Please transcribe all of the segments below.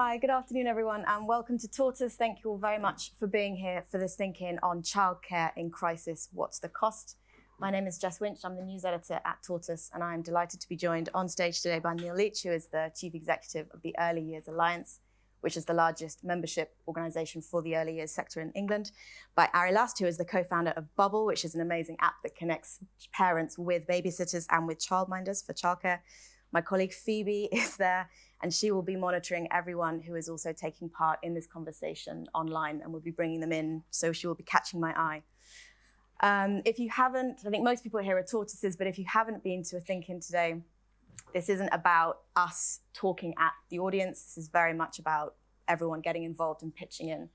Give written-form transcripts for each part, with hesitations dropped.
Hi, good afternoon, everyone, and welcome to Tortoise. Thank you all very much for being here for this ThinkIn on childcare in crisis. What's the cost? My name is Jess Winch. I'm the news editor at Tortoise, and I'm delighted to be joined on stage today by Neil Leach, who is the Chief Executive of the Early Years Alliance, which is the largest membership organisation for the early years sector in England, by Ari Last, who is the co-founder of Bubble, which is an amazing app that connects parents with babysitters and with childminders for childcare. My colleague Phoebe is there, and she will be monitoring everyone who is also taking part in this conversation online, and we'll be bringing them in, so she will be catching my eye. If you haven't, I think most people here are tortoises, but if you haven't been to a ThinkIn today, this isn't about us talking at the audience. This is very much about everyone getting involved and pitching in.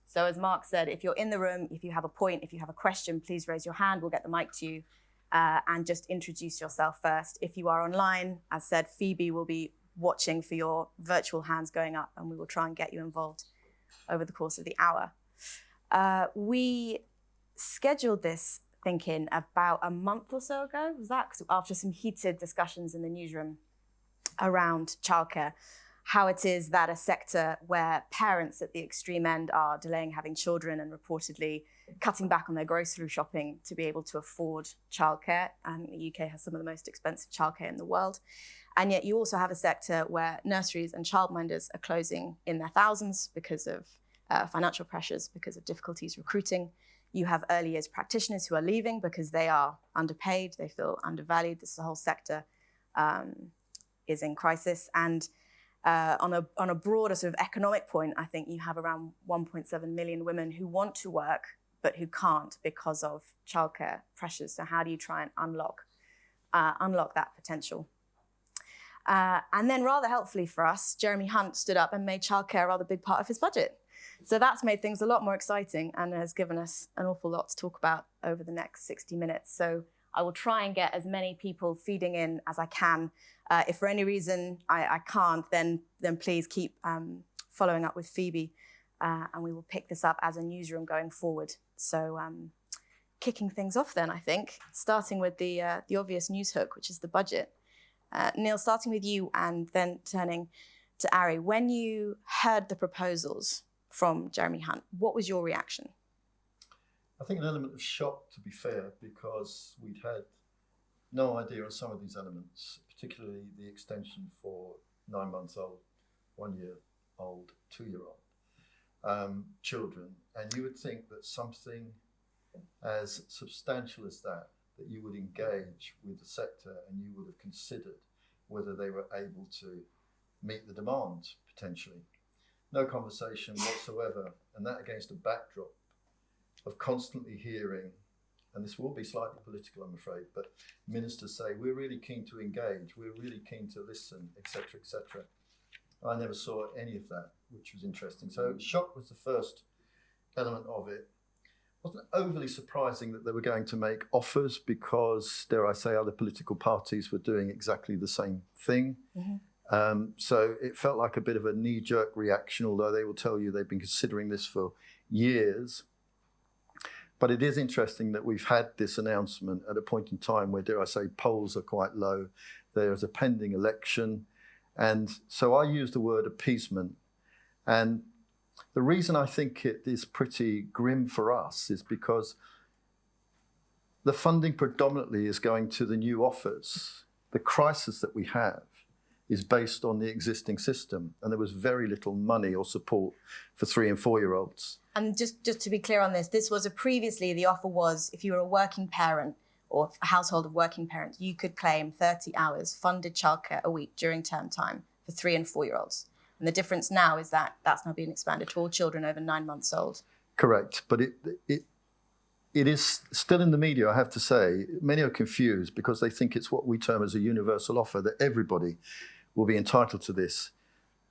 So as Mark said, if you're in the room, if you have a point, if you have a question, please raise your hand. We'll get the mic to you and just introduce yourself first. If you are online, as said, Phoebe will be watching for your virtual hands going up, and we will try and get you involved over the course of the hour. We scheduled this ThinkIn about a month or so ago. Was that after some heated discussions in the newsroom around childcare, how it is that a sector where parents at the extreme end are delaying having children and reportedly cutting back on their grocery shopping to be able to afford childcare. And the UK has some of the most expensive childcare in the world. And yet you also have a sector where nurseries and childminders are closing in their thousands because of financial pressures, because of difficulties recruiting. You have early years practitioners who are leaving because they are underpaid, they feel undervalued. This whole sector is in crisis. And on a broader sort of economic point, I think you have around 1.7 million women who want to work but who can't because of childcare pressures. So how do you try and unlock that potential? And then rather helpfully for us, Jeremy Hunt stood up and made childcare a rather big part of his budget. So that's made things a lot more exciting and has given us an awful lot to talk about over the next 60 minutes. So I will try and get as many people feeding in as I can. If for any reason I can't, then please keep following up with Phoebe, and we will pick this up as a newsroom going forward. So kicking things off then, I think, starting with the obvious news hook, which is the budget. Neil, starting with you and then turning to Ari. When you heard the proposals from Jeremy Hunt, what was your reaction? I think an element of shock, to be fair, because we'd had no idea on some of these elements, particularly the extension for 9-month-old, 1-year-old, 2-year-old children. And you would think that something as substantial as that you would engage with the sector and you would have considered whether they were able to meet the demand, potentially. No conversation whatsoever, and that against a backdrop of constantly hearing, and this will be slightly political, I'm afraid, but ministers say, we're really keen to engage, we're really keen to listen, etc., etc. I never saw any of that, which was interesting. So shock was the first element of it. It wasn't overly surprising that they were going to make offers because, dare I say, other political parties were doing exactly the same thing. Mm-hmm. So it felt like a bit of a knee-jerk reaction, although they will tell you they've been considering this for years. But it is interesting that we've had this announcement at a point in time where, dare I say, polls are quite low. There's a pending election. And so I use the word appeasement. And the reason I think it is pretty grim for us is because the funding predominantly is going to the new offers. The crisis that we have is based on the existing system, and there was very little money or support for 3- and 4-year-olds. And just to be clear on this was previously the offer was if you were a working parent or a household of working parents, you could claim 30 hours funded childcare a week during term time for 3- and 4-year-olds. And the difference now is that that's now being expanded to all children over 9 months old. Correct, but it is still in the media, I have to say. Many are confused because they think it's what we term as a universal offer, that everybody will be entitled to this.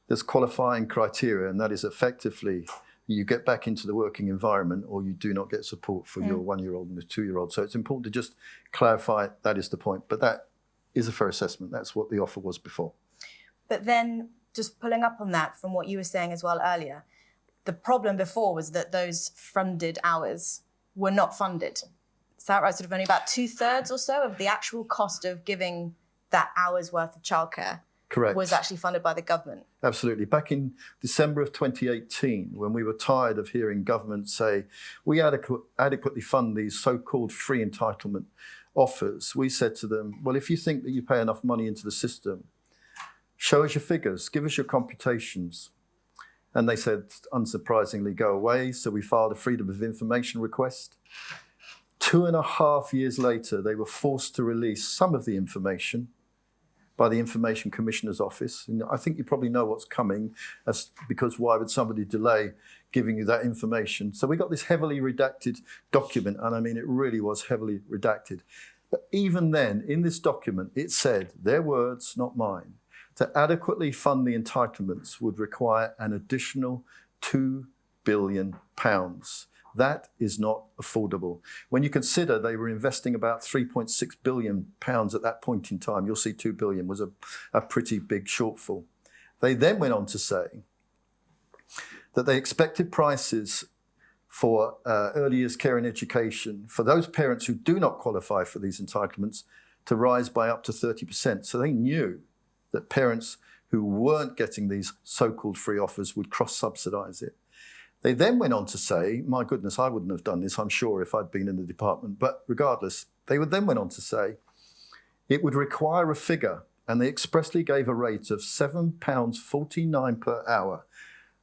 There's qualifying criteria, and that is effectively you get back into the working environment or you do not get support for your 1-year-old and the 2-year-old. So it's important to just clarify that is the point. But that is a fair assessment. That's what the offer was before. But then, just pulling up on that from what you were saying as well earlier, the problem before was that those funded hours were not funded. Is that right? Sort of only about 2/3 or so of the actual cost of giving that hour's worth of childcare Correct. was actually funded by the government. Absolutely. Back in December of 2018, when we were tired of hearing government say, we adequately fund these so-called free entitlement offers, we said to them, well, if you think that you pay enough money into the system, show us your figures, give us your computations. And they said, unsurprisingly, go away. So we filed a Freedom of Information request. 2.5 years later, they were forced to release some of the information by the Information Commissioner's Office. And I think you probably know what's coming, because why would somebody delay giving you that information? So we got this heavily redacted document, and I mean, it really was heavily redacted. But even then, in this document, it said, their words, not mine, to adequately fund the entitlements would require an additional £2 billion. That is not affordable. When you consider they were investing about £3.6 billion at that point in time, you'll see £2 billion was a pretty big shortfall. They then went on to say that they expected prices for early years care and education for those parents who do not qualify for these entitlements to rise by up to 30%. So they knew that parents who weren't getting these so-called free offers would cross-subsidise it. They then went on to say, my goodness, I wouldn't have done this, I'm sure, if I'd been in the department. But regardless, they then went on to say it would require a figure, and they expressly gave a rate of £7.49 per hour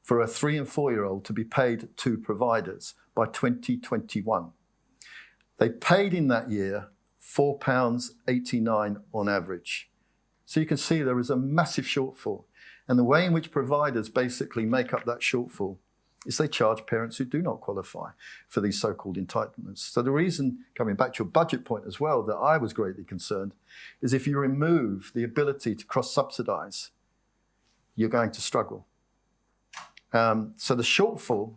for a 3- and 4-year-old to be paid to providers by 2021. They paid in that year £4.89 on average. So you can see there is a massive shortfall. And the way in which providers basically make up that shortfall is they charge parents who do not qualify for these so-called entitlements. So the reason, coming back to your budget point as well, that I was greatly concerned is if you remove the ability to cross-subsidise, you're going to struggle. So the shortfall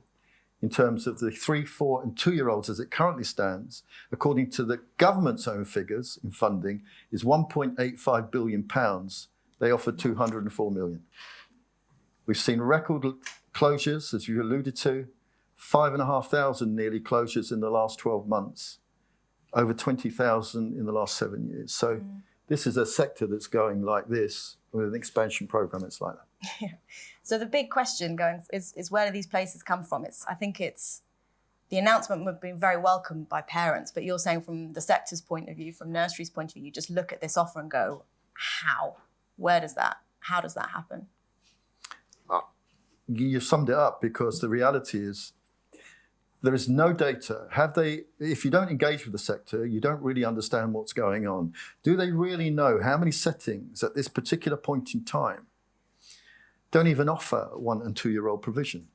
in terms of the 3-, 4- and 2-year-olds as it currently stands, according to the government's own figures in funding, is £1.85 billion. They offered 204 million. We've seen record closures, as you alluded to, 5,500 nearly closures in the last 12 months, over 20,000 in the last 7 years. So this is a sector that's going like this. With an expansion program, it's like that. Yeah. So the big question going is where do these places come from? I think the announcement would be very welcomed by parents, but you're saying from the sector's point of view, from nurseries' point of view, you just look at this offer and go, how? How does that happen? You summed it up, because the reality is there is no data. If you don't engage with the sector, you don't really understand what's going on. Do they really know how many settings at this particular point in time don't even offer 1- and 2-year-old provision?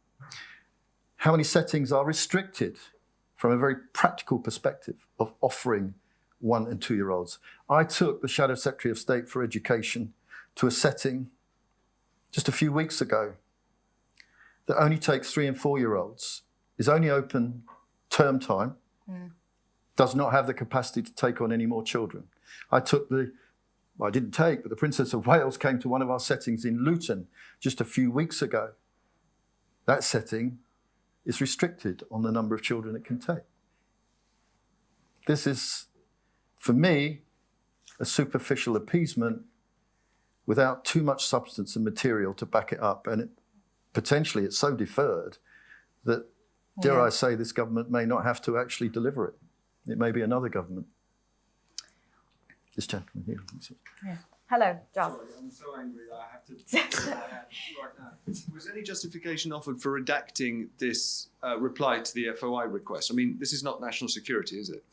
How many settings are restricted from a very practical perspective of offering 1- and 2-year-olds? I took the Shadow Secretary of State for Education to a setting just a few weeks ago that only takes 3- and 4-year-olds, is only open term time, does not have the capacity to take on any more children. But the Princess of Wales came to one of our settings in Luton just a few weeks ago. That setting is restricted on the number of children it can take. This is, for me, a superficial appeasement without too much substance and material to back it up. And potentially it's so deferred that, dare I say, this government may not have to actually deliver it. It may be another government. This gentleman here. Yeah. Hello, Giles. Sorry, I'm so angry that I have to right now. Was any justification offered for redacting this reply to the FOI request? I mean, this is not national security, is it?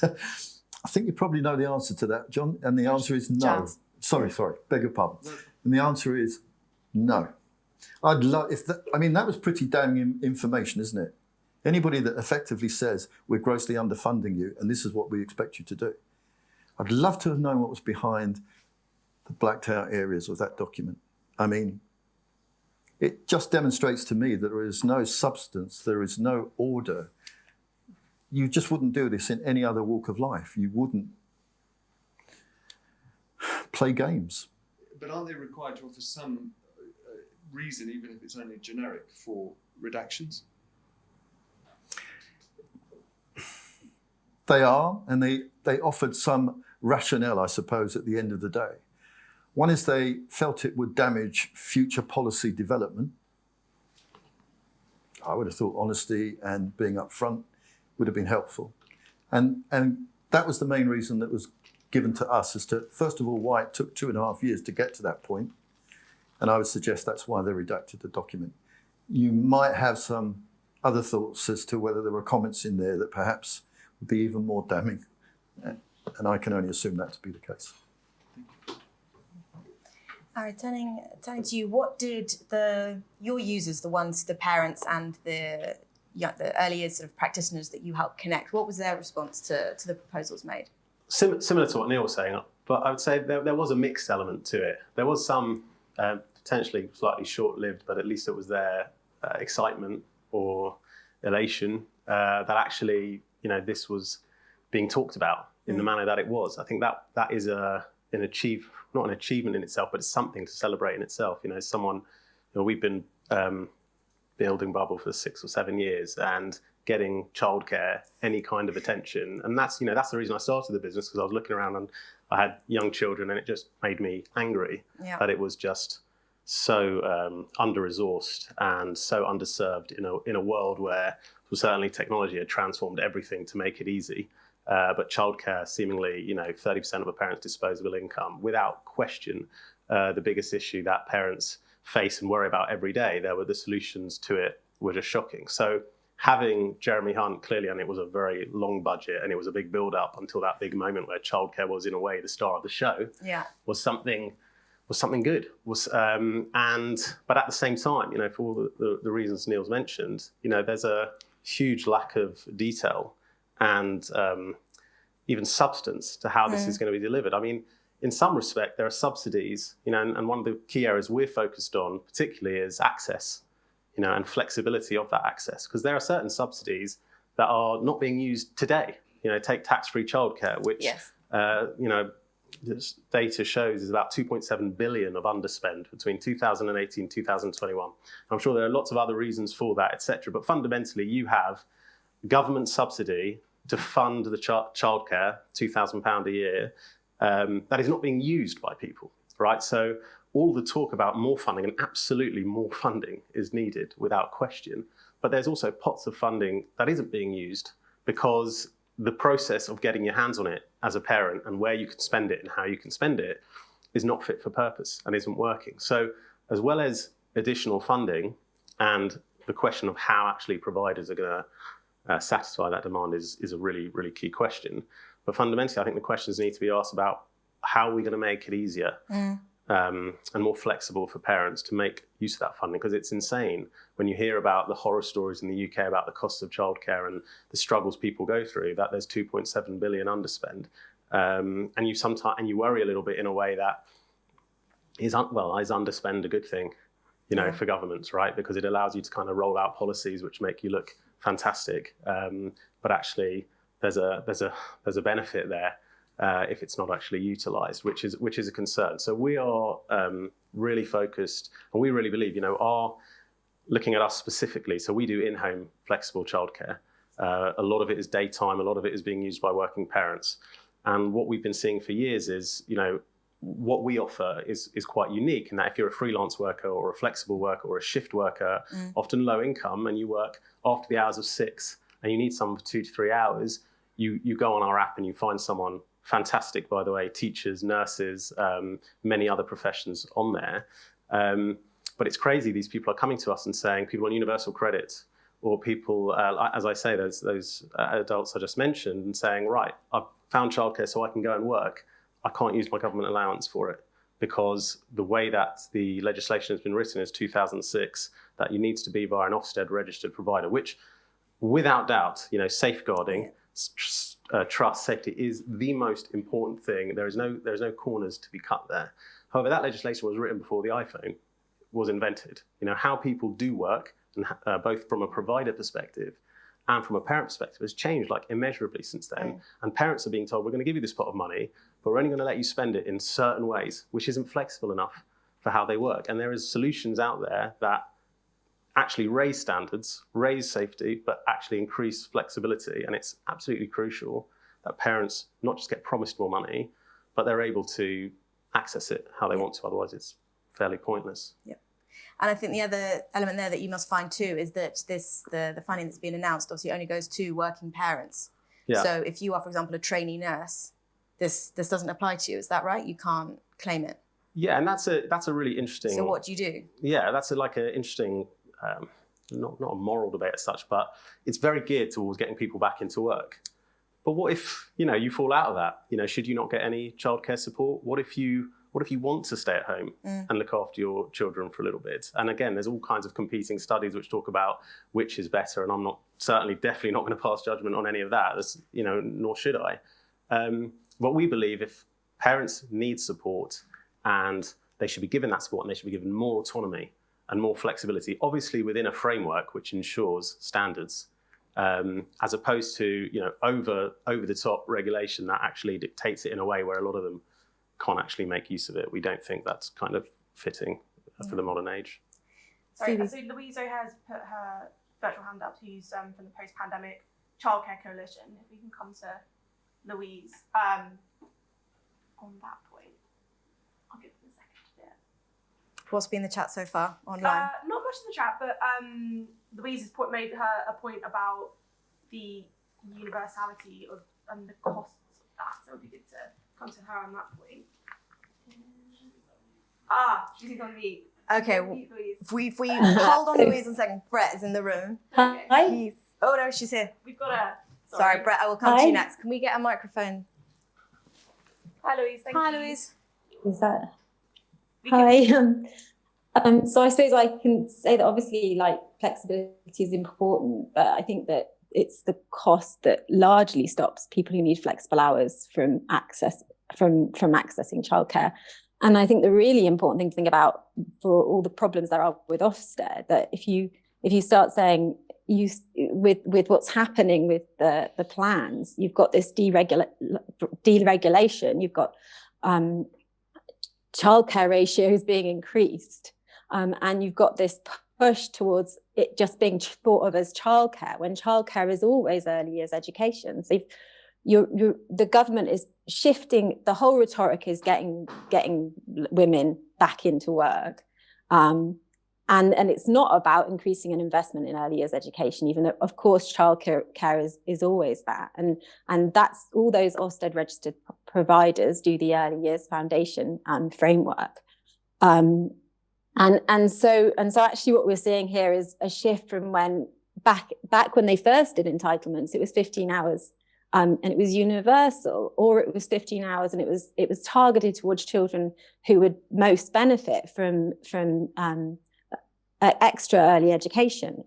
I think you probably know the answer to that, John, and the answer is no. Giles. Sorry, beg your pardon. And the answer is no. I'd love that was pretty damning information, isn't it? Anybody that effectively says we're grossly underfunding you and this is what we expect you to do. I'd love to have known what was behind the blacked out areas of that document. I mean, it just demonstrates to me that there is no substance, there is no order. You just wouldn't do this in any other walk of life. You wouldn't play games. But aren't they required to offer some reason, even if it's only generic, for redactions? They are, and they offered some rationale, I suppose, at the end of the day. One is they felt it would damage future policy development. I would have thought honesty and being upfront would have been helpful. And that was the main reason that was given to us as to, first of all, why it took 2.5 years to get to that point. And I would suggest that's why they redacted the document. You might have some other thoughts as to whether there were comments in there that perhaps would be even more damning. And I can only assume that to be the case. All right, turning to you, what did your users, the parents and the early years sort of practitioners that you helped connect, what was their response to the proposals made? Similar to what Neil was saying, but I would say there was a mixed element to it. There was some potentially slightly short-lived, but at least it was their excitement or elation that actually, this was being talked about in the manner that it was. I think that is not an achievement in itself, but it's something to celebrate in itself. We've been building Bubble for 6 or 7 years and getting childcare any kind of attention, and that's the reason I started the business, because I was looking around and I had young children, and it just made me angry that it was just so under-resourced and so underserved in a world where certainly technology had transformed everything to make it easy. But childcare, seemingly, 30% of a parent's disposable income, without question, the biggest issue that parents face and worry about every day. The solutions to it were just shocking. So having Jeremy Hunt, clearly, and it was a very long budget, and it was a big build-up until that big moment where childcare was, in a way, the star of the show, was something good. But at the same time, for all the reasons Neil's mentioned, there's a huge lack of detail and even substance to how this is going to be delivered. I mean, in some respect, there are subsidies, and one of the key areas we're focused on particularly is access, and flexibility of that access, because there are certain subsidies that are not being used today. Take tax-free childcare, which, this data shows is about 2.7 billion of underspend between 2018 and 2021. I'm sure there are lots of other reasons for that, etc. But fundamentally, you have government subsidy to fund the childcare, £2,000 a year, that is not being used by people, right? So all the talk about more funding, and absolutely more funding is needed without question, but there's also pots of funding that isn't being used because the process of getting your hands on it as a parent and where you can spend it and how you can spend it is not fit for purpose and isn't working. So as well as additional funding and the question of how actually providers are going to satisfy that demand is a really, really key question. But fundamentally, I think the questions need to be asked about how are we going to make it easier and more flexible for parents to make use of that funding, because it's insane when you hear about the horror stories in the UK about the cost of childcare and the struggles people go through, that there's 2.7 billion underspend. And you worry a little bit in a way that is underspend a good thing, for governments, right? Because it allows you to kind of roll out policies which make you look fantastic, but actually there's a benefit there if it's not actually utilised, which is a concern. So we are really focused, and we really believe, looking at us specifically. So we do in-home flexible childcare. A lot of it is daytime. A lot of it is being used by working parents. And what we've been seeing for years is, what we offer is quite unique in that if you're a freelance worker or a flexible worker or a shift worker, often low income, and you work after the hours of 6 and you need someone for 2 to 3 hours, you go on our app and you find someone fantastic, by the way, teachers, nurses, many other professions on there. But it's crazy, these people are coming to us and saying, people on universal credit, or people, as I say, those adults I just mentioned, and saying, right, I've found childcare so I can go and work. I can't use my government allowance for it because the way that the legislation has been written is 2006, that you need to be via an Ofsted registered provider, which without doubt, safeguarding, trust, safety is the most important thing. There is no corners to be cut there. However, that legislation was written before the iPhone was invented. How people do work, and both from a provider perspective and from a parent perspective, has changed like immeasurably since then. And parents are being told, we're going to give you this pot of money, but we're only going to let you spend it in certain ways, which isn't flexible enough for how they work. And there is solutions out there that actually raise standards, raise safety, but actually increase flexibility. And it's absolutely crucial that parents not just get promised more money, but they're able to access it how they want to. Otherwise, it's fairly pointless. Yeah. And I think the other element there that you must find too is that the funding that's been announced obviously only goes to working parents. Yeah. So if you are, for example, a trainee nurse, this doesn't apply to you. Is that right? You can't claim it. Yeah, and that's a really interesting. So what do you do? Yeah, that's like an interesting, not a moral debate as such, but it's very geared towards getting people back into work. But what if you fall out of that? Should you not get any childcare support? What if you want to stay at home and look after your children for a little bit? And again, there's all kinds of competing studies which talk about which is better, and I'm definitely not going to pass judgment on any of that. Nor should I. But we believe if parents need support, and they should be given that support, and they should be given more autonomy and more flexibility, obviously within a framework which ensures standards, as opposed to over the top regulation that actually dictates it in a way where a lot of them can't actually make use of it. We don't think that's kind of fitting for the modern age. Sorry, so Louise O'Hare's put her virtual hand up, who's from the Post-Pandemic Childcare Coalition. If we can come to Louise on that point. I'll give it a second. Yeah. What's been the chat so far online? Not much in the chat, but Louise has made a point about the universality of and the costs of that. So it would be good to come to her on that point. She's on mute. Okay, if we hold on Louise 1 second. Brett is in the room. Hi. Oh no, she's here. We've got a. Sorry, Brett, I will come to you next. Can we get a microphone? Hi, Louise. Hi, Louise. Is that? Hi. So I suppose I can say that obviously flexibility is important, but I think that it's the cost that largely stops people who need flexible hours from accessing childcare. And I think the really important thing to think about for all the problems there are with Ofsted, that if you start saying with what's happening with the plans, you've got this deregulation, you've got childcare ratios being increased, and you've got this push towards it just being thought of as childcare, when childcare is always early years education. So the government is shifting, the whole rhetoric is getting women back into work. And it's not about increasing an investment in early years education, even though, of course, childcare is always that. And that's all those Ofsted registered providers do the early years foundation framework. And so actually what we're seeing here is a shift from when back when they first did entitlements, it was 15 hours and it was universal, or it was 15 hours and it was targeted towards children who would most benefit from extra early education,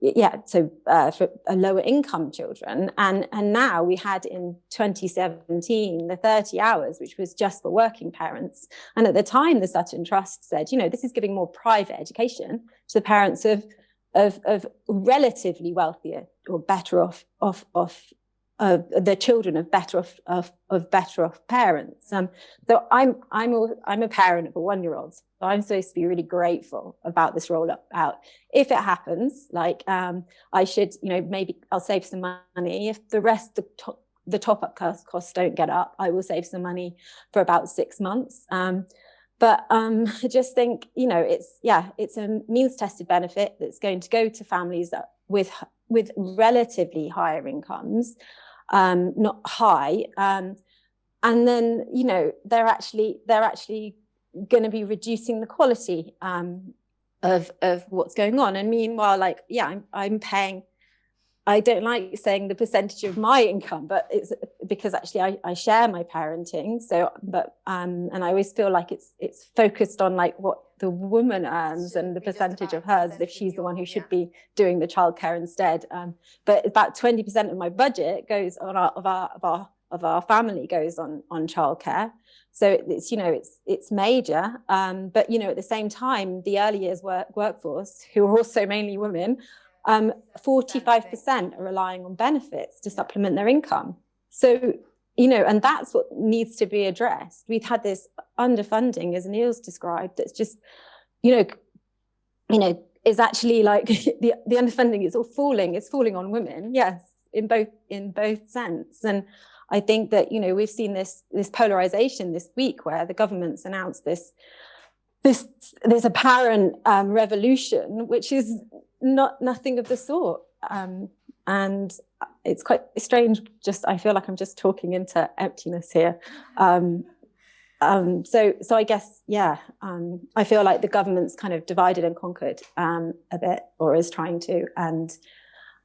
for lower income children, and now we had in 2017 the 30 hours, which was just for working parents. And at the time, the Sutton Trust said, this is giving more private education to the parents of relatively wealthier or better off the children of better off parents. So I'm a parent of a 1-year-old, so I'm supposed to be really grateful about this rollout. If it happens, I should, maybe I'll save some money. If the rest the top-up costs don't get up, I will save some money for about 6 months. But I just think, it's a means-tested benefit that's going to go to families that with relatively higher incomes, not high, and then they're actually going to be reducing the quality of what's going on. And meanwhile, I'm paying. I don't like saying the percentage of my income, but it's because actually I share my parenting. So, and I always feel like it's focused on what the woman earns and the percentage of hers, if she's the one who should be doing the childcare instead. But about 20% of my budget goes on of our family goes on childcare. So it's major. But at the same time, the early years workforce, who are also mainly women, 45% are relying on benefits to supplement their income. So, and that's what needs to be addressed. We've had this underfunding, as Neil's described, that's just, is actually the underfunding is all falling. It's falling on women, yes, in both sense. And I think that, you know, we've seen this polarization this week where the government's announced this apparent revolution, which is nothing of the sort. And it's quite strange. I feel like I'm just talking into emptiness here. So I guess, I feel like the government's kind of divided and conquered a bit, or is trying to. And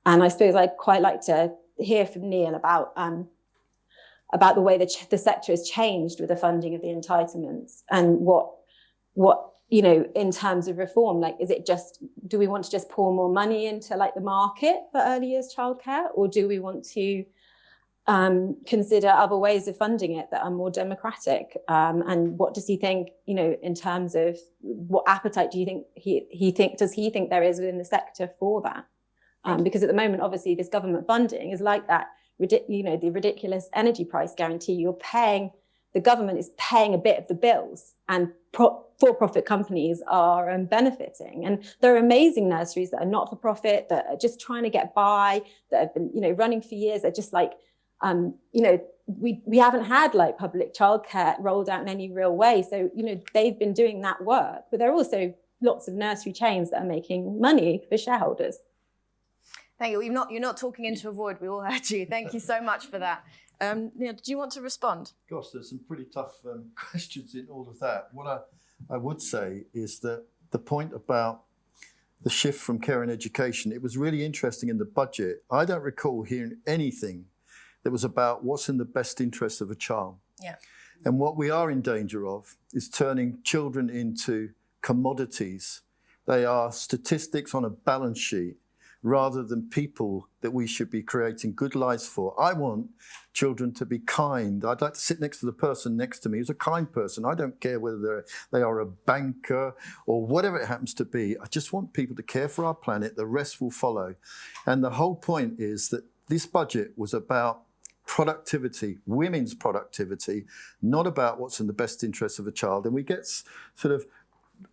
I suppose I'd quite like to hear from Neil about the way the sector has changed with the funding of the entitlements, and what you know, in terms of reform, like, do we want to just pour more money into like the market for early years childcare, or do we want to consider other ways of funding it that are more democratic? And what does he think, you know, in terms of what appetite do you think he think there is within the sector for that? Because at the moment, obviously, this government funding is like that, you know, the ridiculous energy price guarantee. The government is paying a bit of the bills, and for-profit companies are benefiting. And there are amazing nurseries that are not for profit, that are just trying to get by, that have been, you know, running for years. They're just like, you know, we haven't had like public childcare rolled out in any real way. So, you know, they've been doing that work, but there are also lots of nursery chains that are making money for shareholders. Thank you. You're not talking into a void. We all heard you. Thank you so much for that. Neil, do you want to respond? Gosh, there's some pretty tough questions in all of that. What I would say is that the point about the shift from care and education, it was really interesting in the budget. I don't recall hearing anything that was about what's in the best interest of a child. Yeah. And what we are in danger of is turning children into commodities. They are statistics on a balance sheet, rather than people that we should be creating good lives for. I want children to be kind. I'd like to sit next to the person next to me who's a kind person. I don't care whether they are a banker or whatever it happens to be. I just want people to care for our planet. The rest will follow. And the whole point is that this budget was about productivity, women's productivity, not about what's in the best interest of a child. And we get sort of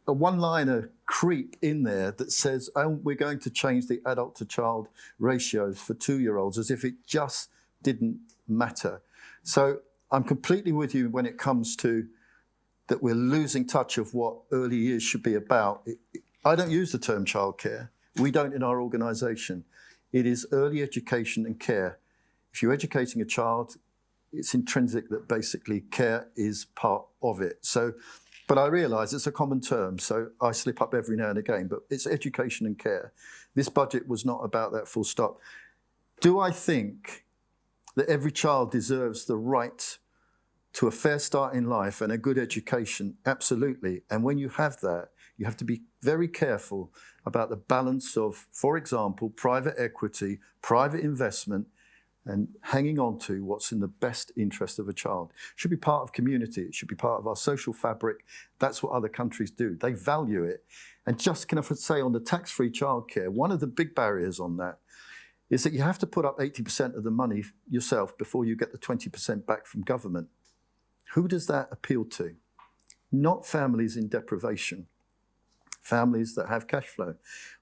a one-liner creep in there that says, oh, we're going to change the adult to child ratios for 2-year-olds, as if it just didn't matter. So I'm completely with you when it comes to that we're losing touch of what early years should be about. I don't use the term childcare. We don't in our organisation. It is early education and care. If you're educating a child, it's intrinsic that basically care is part of it. But I realise it's a common term, so I slip up every now and again, but it's education and care. This budget was not about that, full stop. Do I think that every child deserves the right to a fair start in life and a good education? Absolutely. And when you have that, you have to be very careful about the balance of, for example, private equity, private investment, and hanging on to what's in the best interest of a child. It should be part of community. It should be part of our social fabric. That's what other countries do. They value it. And just can I say on the tax-free childcare, one of the big barriers on that is that you have to put up 80% of the money yourself before you get the 20% back from government. Who does that appeal to? Not families in deprivation. Families that have cash flow.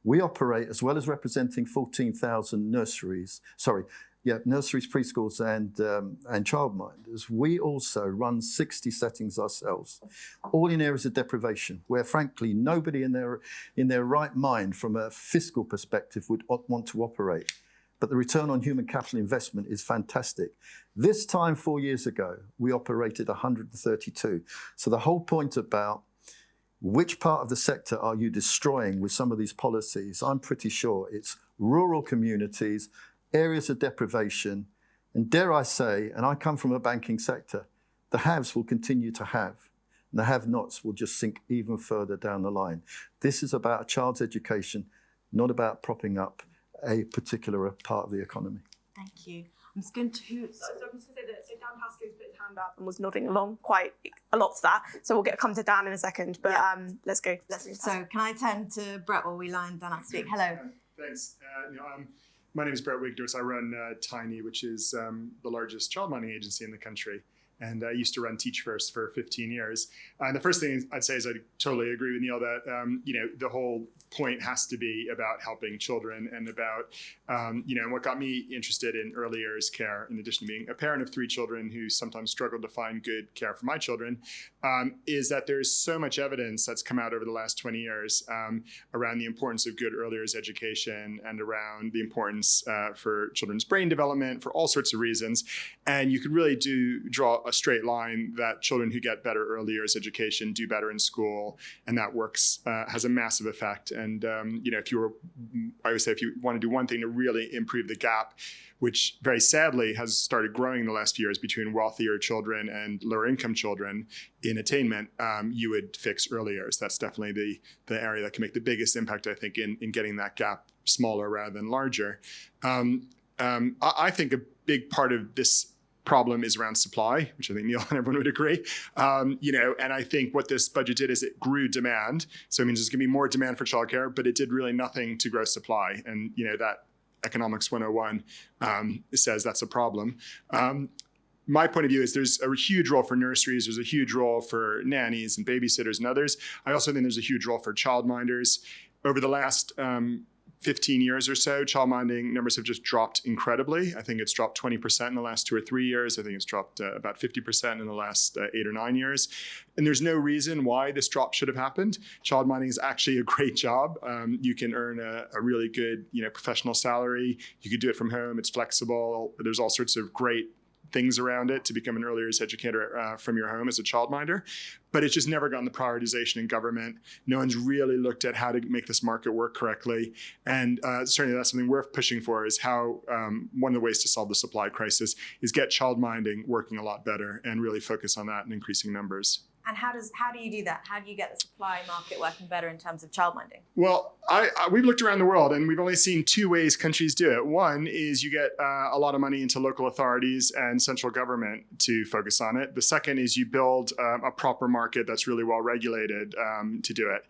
We operate, as well as representing 14,000 nurseries, preschools and childminders. We also run 60 settings ourselves, all in areas of deprivation, where frankly nobody in their right mind from a fiscal perspective would want to operate. But the return on human capital investment is fantastic. This time 4 years ago, we operated 132. So the whole point about which part of the sector are you destroying with some of these policies, I'm pretty sure it's rural communities, areas of deprivation, and dare I say, and I come from a banking sector, the haves will continue to have, and the have-nots will just sink even further down the line. This is about a child's education, not about propping up a particular part of the economy. Thank you. I'm just going to... So I'm just going to say that Dan Pascoe's put his hand up and was nodding along quite a lot to that. So we'll come to Dan in a second, but let's go. So can I turn to Brett while we line Dan up to speak? Hello. Thanks. My name is Brett Wigders. I run Tiny, which is the largest child minding agency in the country. And I used to run Teach First for 15 years. And the first thing I'd say is I totally agree with Neil that, the whole point has to be about helping children and about, and what got me interested in early years care, in addition to being a parent of 3 children who sometimes struggled to find good care for my children, is that there's so much evidence that's come out over the last 20 years around the importance of good early years education and around the importance for children's brain development for all sorts of reasons. And you could really draw a straight line that children who get better early years education do better in school, and that works, has a massive effect. And I would say if you want to do one thing to really improve the gap, which very sadly has started growing in the last few years between wealthier children and lower income children in attainment, you would fix early years. That's definitely the area that can make the biggest impact, I think, in getting that gap smaller rather than larger. I think a big part of this problem is around supply, which I think Neil and everyone would agree. And I think what this budget did is it grew demand. So it means there's going to be more demand for childcare, but it did really nothing to grow supply. And that Economics 101 says that's a problem. My point of view is there's a huge role for nurseries. There's a huge role for nannies and babysitters and others. I also think there's a huge role for childminders. Over the last 15 years or so, childminding numbers have just dropped incredibly. I think it's dropped 20% in the last 2 or 3 years. I think it's dropped about 50% in the last 8 or 9 years. And there's no reason why this drop should have happened. Childminding is actually a great job. You can earn a really good, professional salary. You could do it from home. It's flexible. There's all sorts of great things around it to become an early years educator from your home as a childminder. But it's just never gotten the prioritization in government. No one's really looked at how to make this market work correctly. And certainly that's something we're pushing for, is how one of the ways to solve the supply crisis is get childminding working a lot better and really focus on that and increasing numbers. And how do you do that? How do you get the supply market working better in terms of childminding? Well, we've looked around the world and we've only seen 2 ways countries do it. One is you get a lot of money into local authorities and central government to focus on it. The second is you build a proper market that's really well regulated to do it.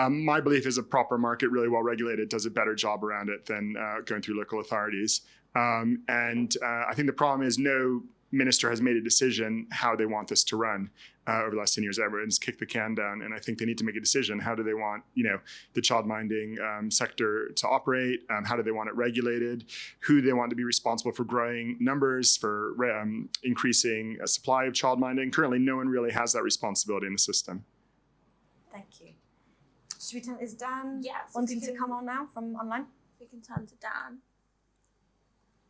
My belief is a proper market, really well regulated, does a better job around it than going through local authorities. I think the problem is no minister has made a decision how they want this to run over the last 10 years. Everyone's kicked the can down, and I think they need to make a decision. How do they want, the childminding sector to operate? How do they want it regulated? Who do they want to be responsible for growing numbers, for increasing a supply of childminding? Currently, no one really has that responsibility in the system. Thank you. Should we turn? Is Dan Yes, wanting to come on now from online? We can turn to Dan.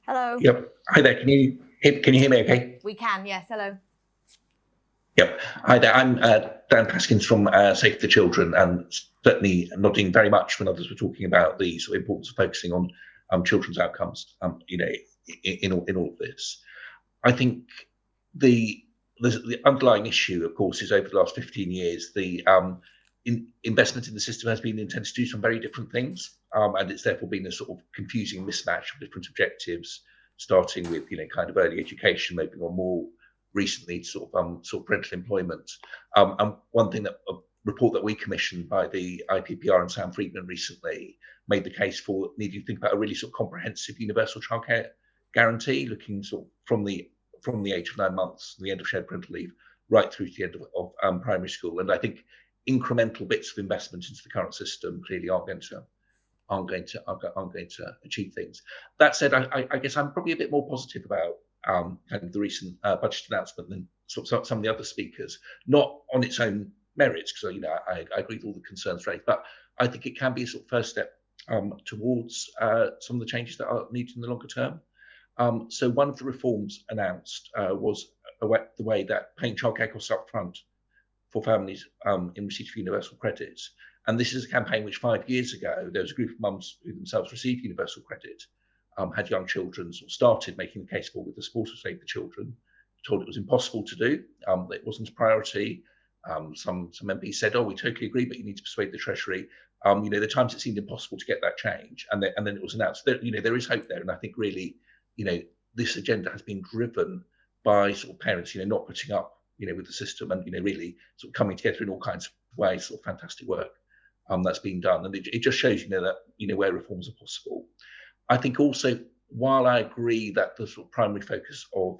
Hello. Yep. Hi there. Can you hear me okay? We can, yes. Hello. Yep. Hi there. I'm Dan Paskins from Save the Children, and certainly nodding very much when others were talking about the sort of importance of focusing on children's outcomes, in all of this. I think the underlying issue, of course, is over the last 15 years, the investment in the system has been intended to do some very different things. And it's therefore been a sort of confusing mismatch of different objectives, starting with, kind of early education, moving on more recently to sort of parental employment. And one thing, that a report that we commissioned by the IPPR and Sam Friedman recently made the case for needing to think about a really sort of comprehensive universal childcare guarantee, looking sort of from the age of 9 months, the end of shared parental leave, right through to the end of primary school. And I think incremental bits of investment into the current system clearly aren't going to achieve things. That said, I guess I'm probably a bit more positive about kind of the recent budget announcement than sort of some of the other speakers. Not on its own merits, because I agree with all the concerns raised, but I think it can be a sort of first step towards some of the changes that are needed in the longer term. So one of the reforms announced was the way that paying childcare costs up front for families in receipt of universal credit. And this is a campaign which 5 years ago, there was a group of mums who themselves received universal credit, had young children, sort of started making the case for, with the support of Save the Children, told it was impossible to do, that it wasn't a priority. Some MPs said, we totally agree, but you need to persuade the Treasury. The times it seemed impossible to get that change. And then it was announced that, there is hope there. And I think really, this agenda has been driven by sort of parents, not putting up, with the system and, really sort of coming together in all kinds of ways, sort of fantastic work that's been done. And it just shows, that, where reforms are possible. I think also, while I agree that the sort of primary focus of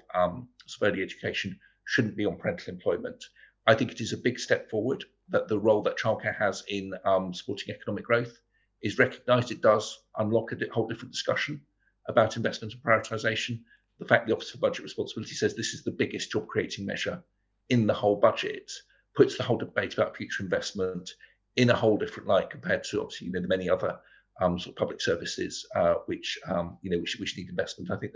early education shouldn't be on parental employment. I think it is a big step forward that the role that childcare has in supporting economic growth is recognised. It does unlock a whole different discussion about investment and prioritisation. The fact the Office for Budget Responsibility says this is the biggest job creating measure in the whole budget puts the whole debate about future investment in a whole different light compared to obviously the many other sort of public services which need investment. I think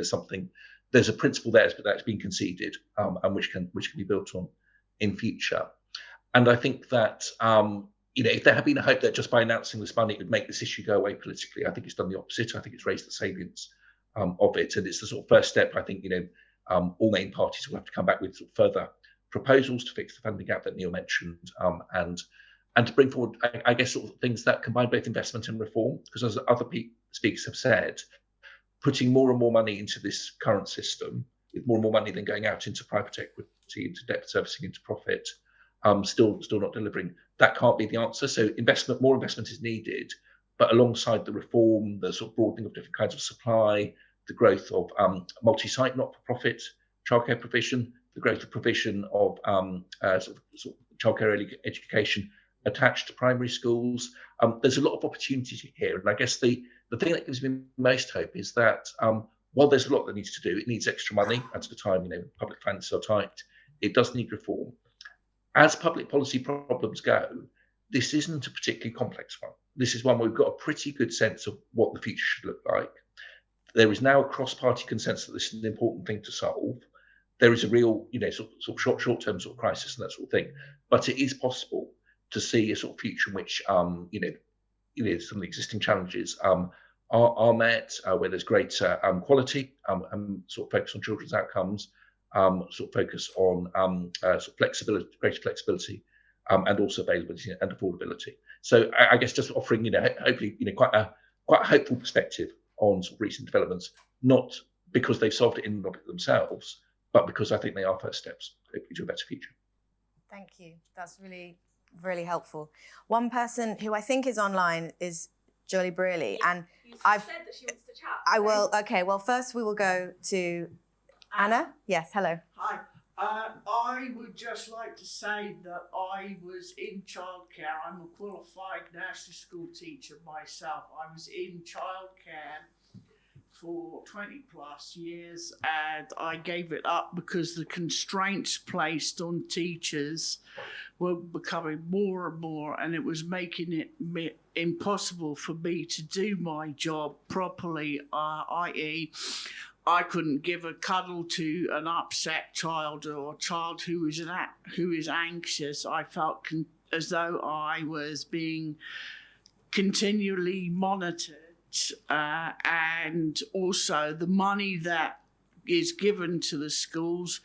there's a principle there, but that's been conceded and which can be built on in future. And I think that if there had been a hope that just by announcing this money it would make this issue go away politically, I think it's done the opposite. I think it's raised the salience of it, and it's the sort of first step. I think all main parties will have to come back with sort of further proposals to fix the funding gap that Neil mentioned, and to bring forward, I guess, sort of things that combine both investment and reform. Because as other speakers have said, putting more and more money into this current system, with more and more money than going out into private equity, into debt servicing, into profit, still not delivering. That can't be the answer. So more investment is needed, but alongside the reform, the sort of broadening of different kinds of supply, the growth of multi-site not-for-profit childcare provision, the growth of provision of sort of childcare early education attached to primary schools. There's a lot of opportunities here, and I guess the thing that gives me most hope is that while there's a lot that needs to do, it needs extra money at the time. Public finances are tight. It does need reform. As public policy problems go, this isn't a particularly complex one. This is one where we've got a pretty good sense of what the future should look like. There is now a cross-party consensus that this is an important thing to solve. There is a real, sort of short-term sort of crisis and that sort of thing, but it is possible to see a sort of future in which, some of the existing challenges are met, where there's greater quality and sort of focus on children's outcomes, sort of focus on sort of flexibility, greater flexibility, and also availability and affordability. So I guess just offering, hopefully, quite a hopeful perspective on sort of recent developments, not because they've solved it in and of themselves, but because I think they are first steps, hopefully, to a better future. Thank you. That's really, really helpful. One person who I think is online is Jolie Brearley, and I've said that she wants to chat. I will. Okay. Well, first we will go to Anna. Yes. Hello. Hi. I would just like to say that I was in childcare. I'm a qualified nursery school teacher myself. I was in childcare for 20 plus years, and I gave it up because the constraints placed on teachers were becoming more and more, and it was making it impossible for me to do my job properly, i.e. I couldn't give a cuddle to an upset child or a child who is anxious. I felt as though I was being continually monitored, and also the money that is given to the schools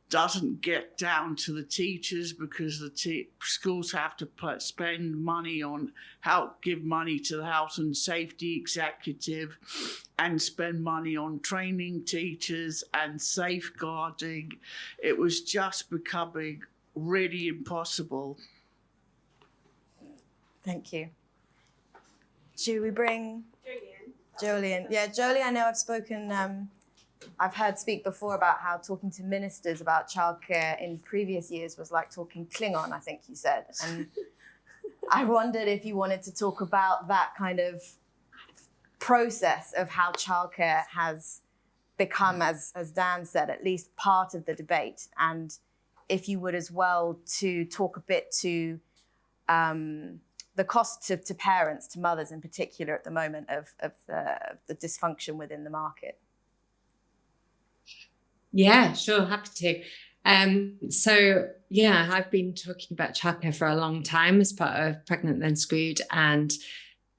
doesn't get down to the teachers, because the schools have to spend money on give money to the health and safety executive, and spend money on training teachers and safeguarding. It was just becoming really impossible. Thank you. Should we bring Jolien? Yeah, Jolie, I know I've spoken, I've heard speak before about how talking to ministers about childcare in previous years was like talking Klingon, I think you said. And I wondered if you wanted to talk about that kind of process of how childcare has become, as Dan said, at least part of the debate. And if you would as well to talk a bit to the cost to parents, to mothers in particular at the moment of the dysfunction within the market. Yeah, sure, happy to. So yeah, I've been talking about childcare for a long time as part of Pregnant Then Screwed, and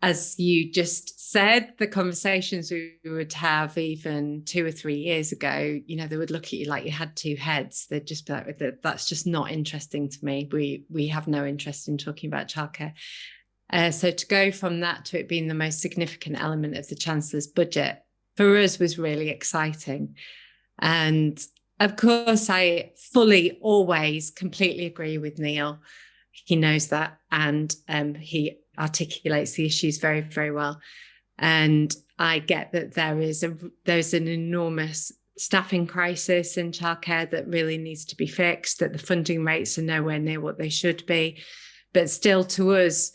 as you just said, the conversations we would have even 2 or 3 years ago, they would look at you like you had two heads. They'd just be like, that's just not interesting to me. We have no interest in talking about childcare. So to go from that to it being the most significant element of the Chancellor's budget for us was really exciting. And of course, I fully always completely agree with Neil. He knows that, and he articulates the issues very, very well. And I get that there's an enormous staffing crisis in childcare that really needs to be fixed, that the funding rates are nowhere near what they should be. But still, to us,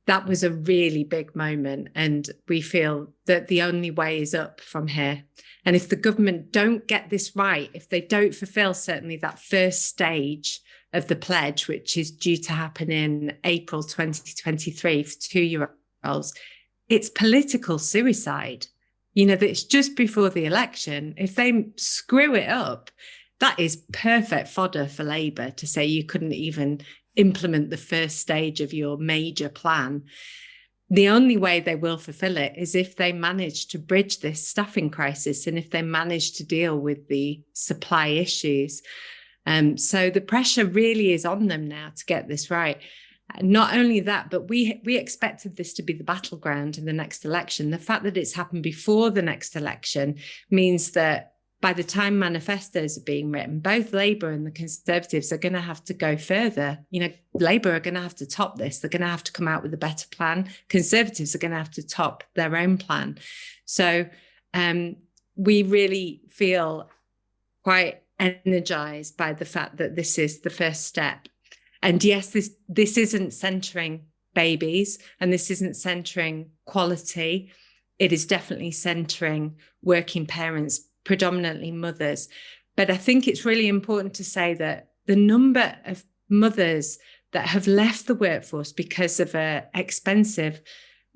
that was a really big moment. And we feel that the only way is up from here. And if the government don't get this right, if they don't fulfill certainly that first stage of the pledge, which is due to happen in April 2023 for 2-year-olds, it's political suicide. You know, that it's just before the election. If they screw it up, that is perfect fodder for Labour to say you couldn't even implement the first stage of your major plan. The only way they will fulfill it is if they manage to bridge this staffing crisis and if they manage to deal with the supply issues. So the pressure really is on them now to get this right. Not only that, but we expected this to be the battleground in the next election. The fact that it's happened before the next election means that by the time manifestos are being written, both Labour and the Conservatives are going to have to go further. You know, Labour are going to have to top this. They're going to have to come out with a better plan. Conservatives are going to have to top their own plan. So we really feel quite energised by the fact that this is the first step. And yes, this isn't centering babies and this isn't centering quality. It is definitely centering working parents, predominantly mothers. But I think it's really important to say that the number of mothers that have left the workforce because of an expensive,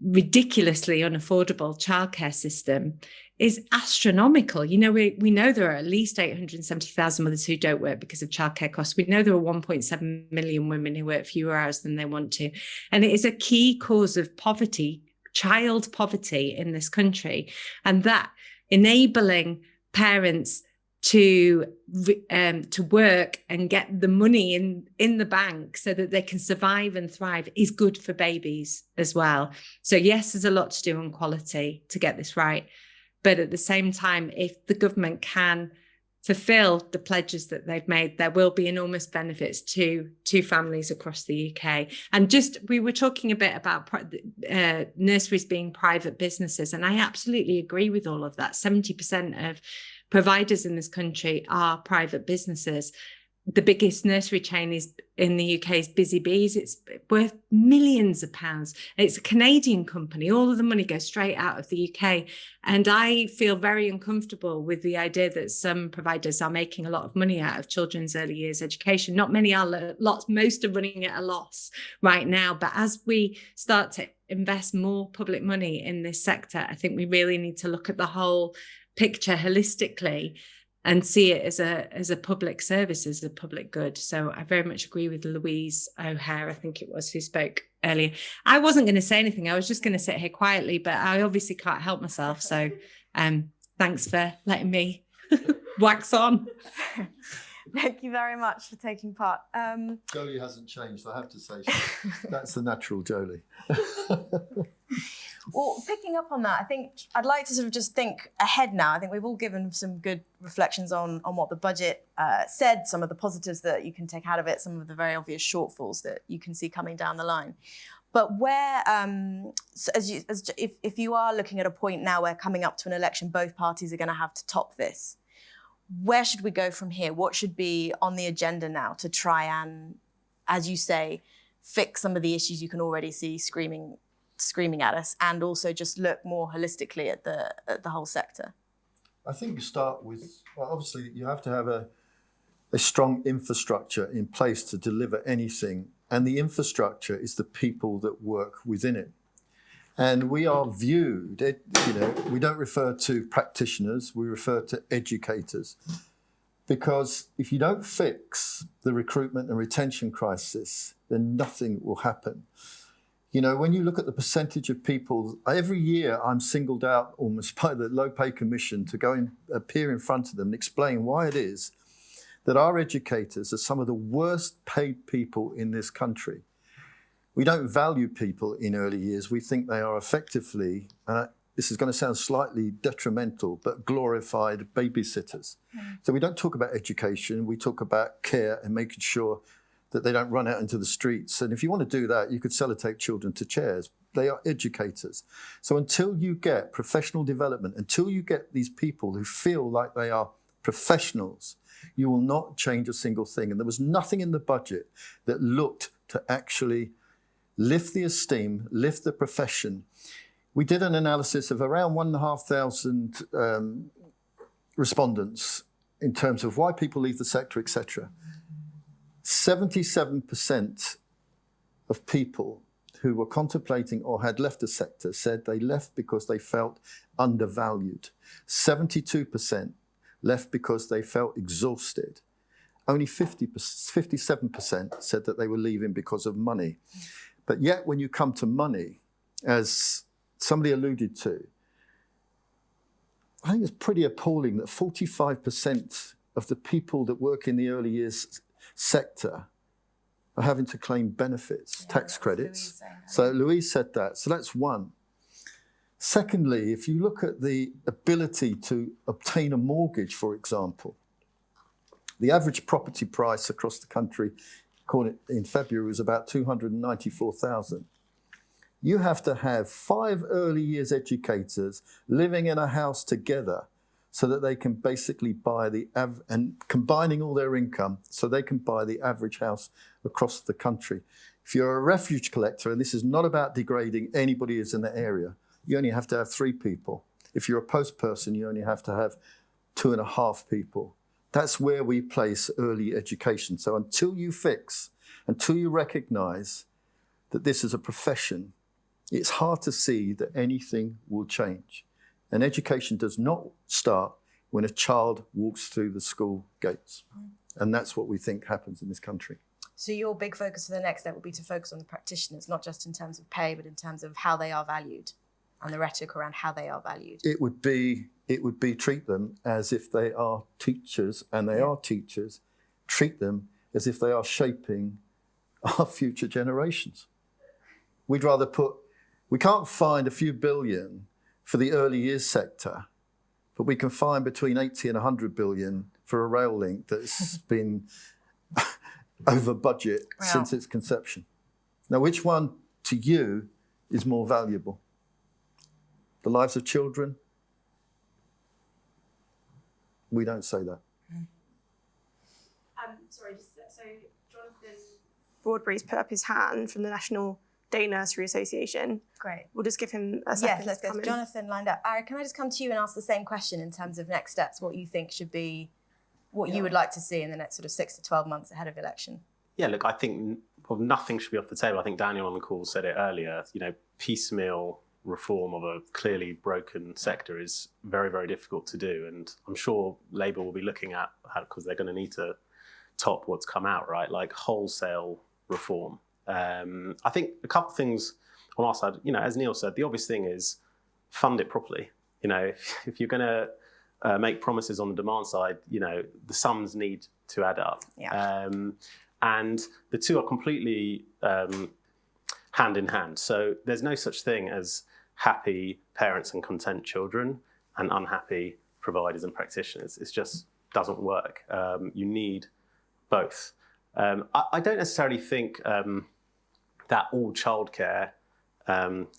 ridiculously unaffordable childcare system is astronomical. You know, we know there are at least 870,000 mothers who don't work because of childcare costs. We know there are 1.7 million women who work fewer hours than they want to. And it is a key cause of poverty, child poverty in this country. And that enabling parents to work and get the money in the bank so that they can survive and thrive is good for babies as well. So yes, there's a lot to do on quality to get this right. But at the same time, if the government can fulfill the pledges that they've made, there will be enormous benefits to families across the UK. And we were talking a bit about nurseries being private businesses, and I absolutely agree with all of that. 70% of providers in this country are private businesses. The biggest nursery chain in the UK is Busy Bees. It's worth millions of pounds. It's a Canadian company. All of the money goes straight out of the UK. And I feel very uncomfortable with the idea that some providers are making a lot of money out of children's early years education. Not many are, most are running at a loss right now. But as we start to invest more public money in this sector, I think we really need to look at the whole picture holistically and see it as a public service, as a public good. So I very much agree with Louise O'Hare, I think it was, who spoke earlier. I wasn't going to say anything. I was just going to sit here quietly, but I obviously can't help myself. So thanks for letting me wax on. Thank you very much for taking part. Jolie hasn't changed, I have to say. That's the natural Jolie. Well, picking up on that, I think I'd like to sort of just think ahead now. I think we've all given some good reflections on what the budget said, some of the positives that you can take out of it, some of the very obvious shortfalls that you can see coming down the line. But where, if you are looking at a point now where coming up to an election, both parties are going to have to top this, where should we go from here? What should be on the agenda now to try and, as you say, fix some of the issues you can already see screaming at us, and also just look more holistically at the whole sector? I think you start with, well, obviously you have to have a strong infrastructure in place to deliver anything, and the infrastructure is the people that work within it. And we are viewed, we don't refer to practitioners, we refer to educators. Because if you don't fix the recruitment and retention crisis, then nothing will happen. You know, when you look at the percentage of people, every year I'm singled out almost by the Low Pay Commission to go and appear in front of them and explain why it is that our educators are some of the worst paid people in this country. We don't value people in early years. We think they are effectively, this is going to sound slightly detrimental, but glorified babysitters. So we don't talk about education, we talk about care and making sure that they don't run out into the streets. And if you want to do that, you could sellotape children to chairs. They are educators. So until you get professional development, until you get these people who feel like they are professionals, you will not change a single thing. And there was nothing in the budget that looked to actually lift the esteem, lift the profession. We did an analysis of around 1,500 respondents in terms of why people leave the sector, etc. 77% of people who were contemplating or had left the sector said they left because they felt undervalued. 72% left because they felt exhausted. Only 57% said that they were leaving because of money. But yet when you come to money, as somebody alluded to, I think it's pretty appalling that 45% of the people that work in the early years sector are having to claim benefits, tax credits. So Louise said that. So that's one. Secondly, if you look at the ability to obtain a mortgage, for example, the average property price across the country in February was about 294,000. You have to have 5 early years educators living in a house together so that they can basically buy and combining all their income so they can buy the average house across the country. If you're a refuge collector, and this is not about degrading anybody who's in the area, you only have to have 3 people. If you're a post person, you only have to have 2.5 people. That's where we place early education. So until you recognize that this is a profession, it's hard to see that anything will change. And education does not start when a child walks through the school gates. And that's what we think happens in this country. So your big focus for the next step will be to focus on the practitioners, not just in terms of pay, but in terms of how they are valued and the rhetoric around how they are valued. It would be treat them as if they are teachers, and they are teachers. Treat them as if they are shaping our future generations. We can't find a few billion for the early years sector, but we can find between 80 and 100 billion for a rail link that's been over budget since its conception. Now, which one to you is more valuable? The lives of children? We don't say that. Sorry, so Jonathan Broadbury's put up his hand from the National Day Nursery Association. Great. We'll just give him a second. Yes, let's go. Jonathan lined up. Ari, can I just come to you and ask the same question in terms of next steps, what you think should be, what you would like to see in the next sort of 6 to 12 months ahead of election? Yeah, look, I think nothing should be off the table. I think Daniel on the call said it earlier, piecemeal reform of a clearly broken sector is very, very difficult to do. And I'm sure Labour will be looking at how, because they're going to need to top what's come out, right? Like wholesale reform. I think a couple of things on our side, as Neil said, the obvious thing is fund it properly. If you're going to make promises on the demand side, the sums need to add up. Yeah. And the two are completely hand in hand. So there's no such thing as happy parents and content children and unhappy providers and practitioners. It just doesn't work. You need both. I don't necessarily think that all childcare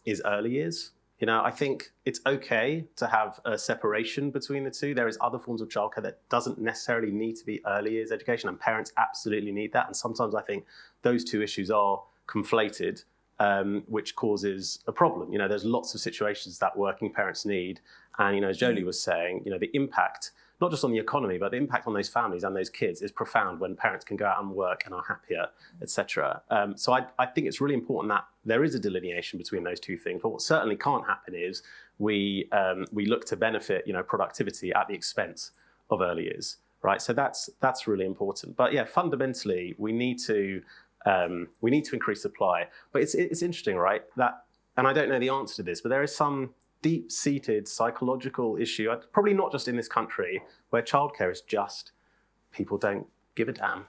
is early years. I think it's okay to have a separation between the two. There is other forms of childcare that doesn't necessarily need to be early years education, and parents absolutely need that. And sometimes I think those two issues are conflated, which causes a problem. There's lots of situations that working parents need. And, as Jolie was saying, the impact, not just on the economy, but the impact on those families and those kids is profound when parents can go out and work and are happier, etc. So I think it's really important that there is a delineation between those two things. But what certainly can't happen is we look to benefit, productivity at the expense of early years, right? So that's really important. But yeah, fundamentally, we need to increase supply. But it's interesting, right? And I don't know the answer to this, but there is some deep-seated psychological issue, probably not just in this country, where childcare is just people don't give a damn.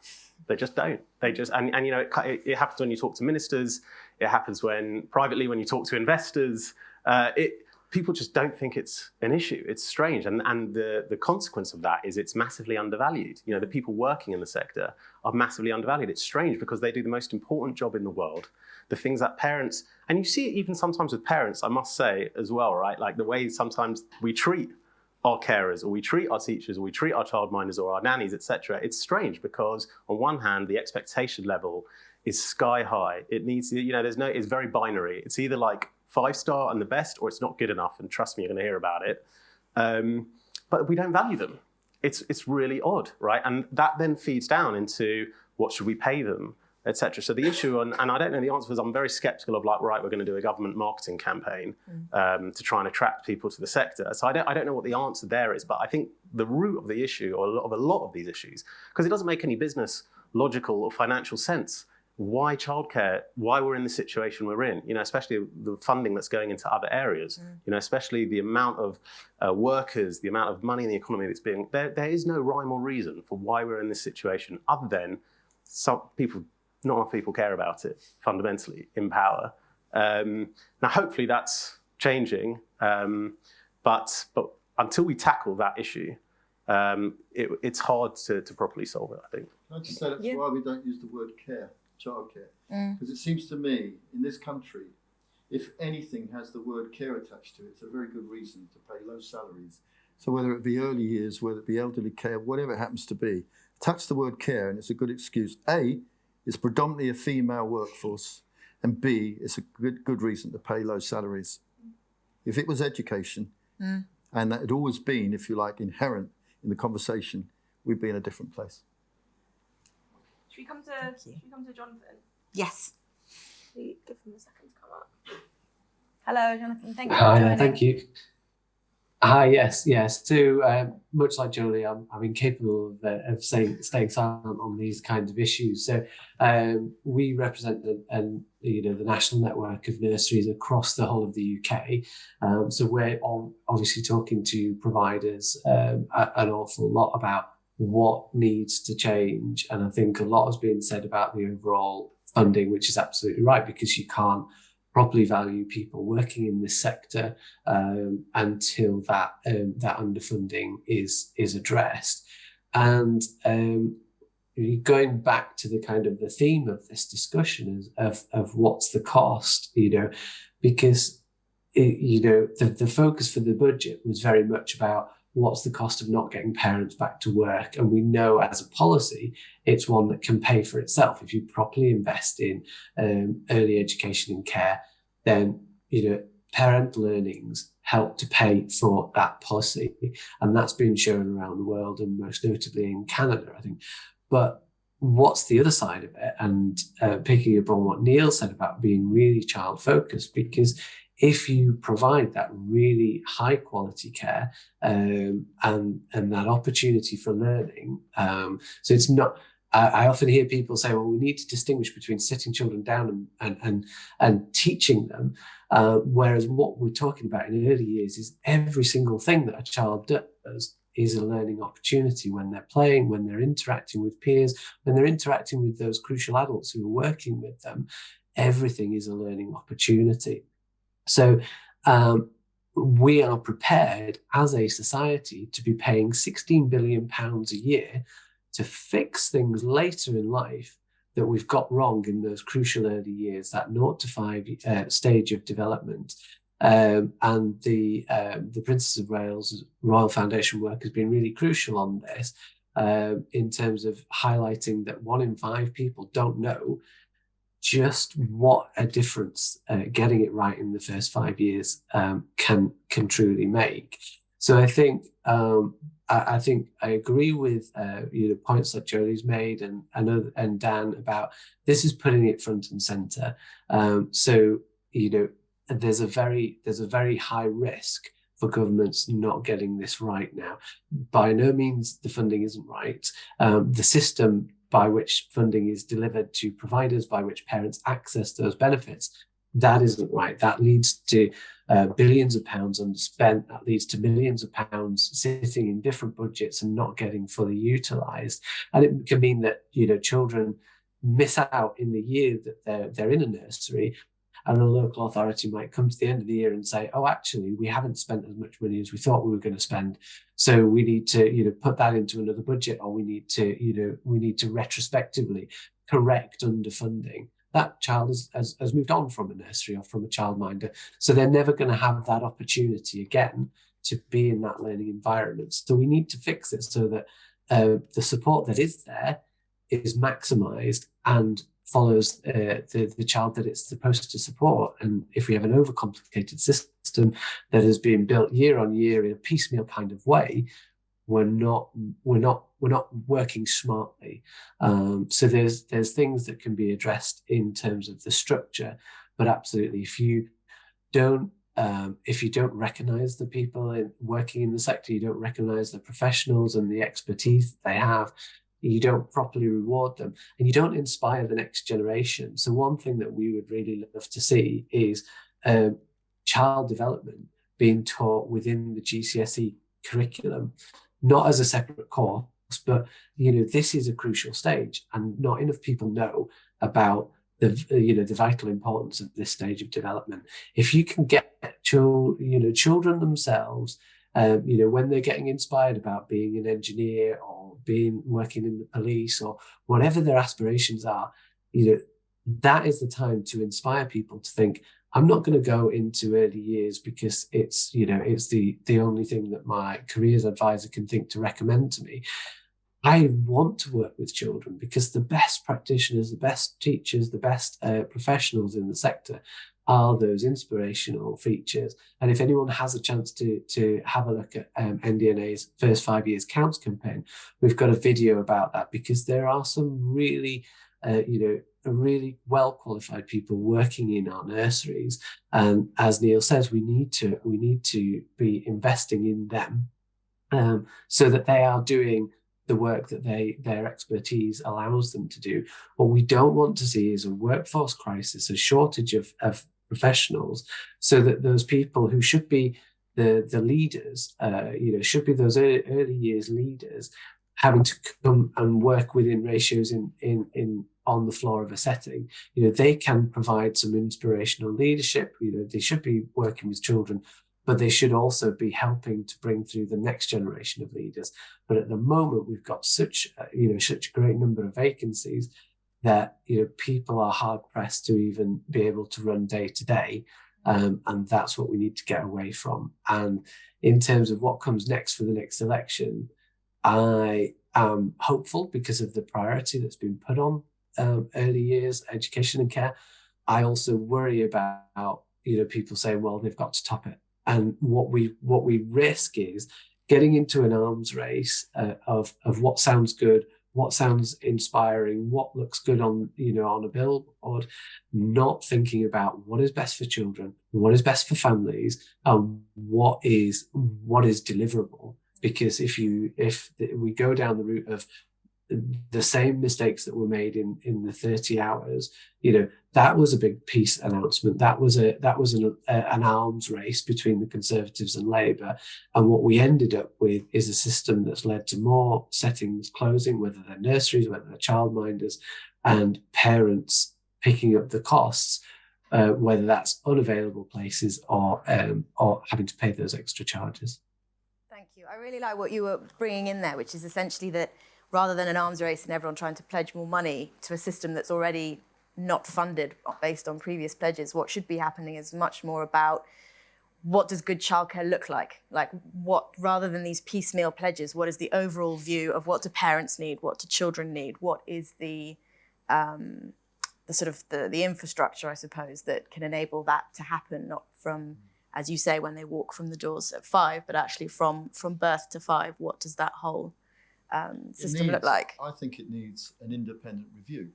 They just don't. It happens when you talk to ministers. It happens privately when you talk to investors. People just don't think it's an issue. It's strange, and the consequence of that is it's massively undervalued. The people working in the sector are massively undervalued. It's strange because they do the most important job in the world. The things that parents, and you see it even sometimes with parents, I must say as well, right? Like the way sometimes we treat our carers, or we treat our teachers, or we treat our childminders or our nannies, etc. It's strange because on one hand, the expectation level is sky high. It needs, it's very binary. It's either like 5-star and the best, or it's not good enough. And trust me, you're going to hear about it. But we don't value them. It's really odd, right? And that then feeds down into what should we pay them, etc. So the issue, and I don't know the answer, is I'm very skeptical of like, right, we're going to do a government marketing campaign to try and attract people to the sector. So I don't know what the answer there is, but I think the root of the issue, or a lot of these issues, because it doesn't make any business, logical or financial sense. Why childcare? Why we're in the situation we're in? Especially the funding that's going into other areas. Especially the amount of workers, the amount of money in the economy that's being there. There is no rhyme or reason for why we're in this situation, other than not enough people care about it fundamentally in power. Now, hopefully that's changing, but until we tackle that issue, it's hard to properly solve it, I think. Can I just say that's why we don't use the word care, childcare? Because it seems to me, in this country, if anything has the word care attached to it, it's a very good reason to pay low salaries. So whether it be early years, whether it be elderly care, whatever it happens to be, attach the word care and it's a good excuse. A, it's predominantly a female workforce, and B, it's a good reason to pay low salaries. If it was education, and that had always been, if you like, inherent in the conversation, we'd be in a different place. Should we come to Jonathan? Yes. Give him a second to come up. Hello, Jonathan. Thank you for joining. Thank you. Hi, yes. So much like Jolie, I'm incapable of staying silent on these kinds of issues. So we represent the national network of nurseries across the whole of the UK. So we're obviously talking to providers an awful lot about what needs to change, and I think a lot has been said about the overall funding, which is absolutely right, because you can't properly value people working in this sector until that underfunding is addressed. And going back to the kind of the theme of this discussion of what's the cost, because the focus for the budget was very much about what's the cost of not getting parents back to work? And we know as a policy, it's one that can pay for itself. If you properly invest in early education and care, then, parental earnings help to pay for that policy. And that's been shown around the world, and most notably in Canada, I think. But what's the other side of it? And picking up on what Neil said about being really child focused, because if you provide that really high quality care and that opportunity for learning, so it's not. I often hear people say, "Well, we need to distinguish between sitting children down and teaching them," whereas what we're talking about in early years is every single thing that a child does is a learning opportunity. When they're playing, when they're interacting with peers, when they're interacting with those crucial adults who are working with them, everything is a learning opportunity. So we are prepared as a society to be paying £16 billion a year to fix things later in life that we've got wrong in those crucial early years, that 0 to 5 stage of development. And the Princess of Wales Royal Foundation work has been really crucial on this in terms of highlighting that 1 in 5 people don't know just what a difference getting it right in the first 5 years can truly make. So I think I agree with points that Jolie's made and Dan about this is putting it front and center. So there's a very high risk for governments not getting this right now. By no means the funding isn't right. The system by which funding is delivered to providers, by which parents access those benefits, that isn't right. That leads to billions of pounds underspent. That leads to millions of pounds sitting in different budgets and not getting fully utilised. And it can mean that children miss out in the year that they're in a nursery, and the local authority might come to the end of the year and say, "Oh, actually, we haven't spent as much money as we thought we were going to spend, so we need to put that into another budget, or we need to retrospectively correct underfunding." That child has moved on from a nursery or from a childminder, so they're never going to have that opportunity again to be in that learning environment. So we need to fix it so that the support that is there is maximised and follows the child that it's supposed to support. And if we have an overcomplicated system that has been built year on year in a piecemeal kind of way, we're not working smartly. So there's things that can be addressed in terms of the structure, but absolutely, if you don't recognise the people working in the sector, you don't recognise the professionals and the expertise that they have, you don't properly reward them, and you don't inspire the next generation. So one thing that we would really love to see is child development being taught within the GCSE curriculum, not as a separate course, but this is a crucial stage, and not enough people know about the vital importance of this stage of development. If you can get children themselves, when they're getting inspired about being an engineer or working in the police or whatever their aspirations are, that is the time to inspire people to think, I'm not going to go into early years because it's the only thing that my careers advisor can think to recommend to me. I want to work with children because the best practitioners, the best teachers, the best professionals in the sector are those inspirational features. And if anyone has a chance to have a look at NDNA's First 5 Years Counts campaign, we've got a video about that, because there are some really really well qualified people working in our nurseries, and as Neil says, we need to be investing in them so that they are doing the work that their expertise allows them to do. What we don't want to see is a workforce crisis, a shortage of professionals, so that those people who should be the leaders, should be those early years leaders, having to come and work within ratios in on the floor of a setting. They can provide some inspirational leadership. They should be working with children, but they should also be helping to bring through the next generation of leaders. But at the moment, we've got such a great number of vacancies that people are hard pressed to even be able to run day to day, and that's what we need to get away from. And in terms of what comes next for the next election, I am hopeful because of the priority that's been put on early years education and care. I also worry about people saying, well, they've got to top it. And what we risk is getting into an arms race of what sounds good, what sounds inspiring, what looks good on a billboard, not thinking about what is best for children, what is best for families, and what is deliverable. Because if we go down the route of the same mistakes that were made in the 30 hours, that was a big peace announcement. That was an arms race between the Conservatives and Labour. And what we ended up with is a system that's led to more settings closing, whether they're nurseries, whether they're childminders, and parents picking up the costs, whether that's unavailable places or having to pay those extra charges. Thank you. I really like what you were bringing in there, which is essentially that rather than an arms race and everyone trying to pledge more money to a system that's already not funded based on previous pledges, what should be happening is much more about what does good childcare look like? Like what, rather than these piecemeal pledges, what is the overall view of what do parents need, what do children need, what is the sort of the infrastructure, I suppose, that can enable that to happen, not from, as you say, when they walk from the doors at 5, but actually from birth to 5, what does that whole system look like? I think it needs an independent review.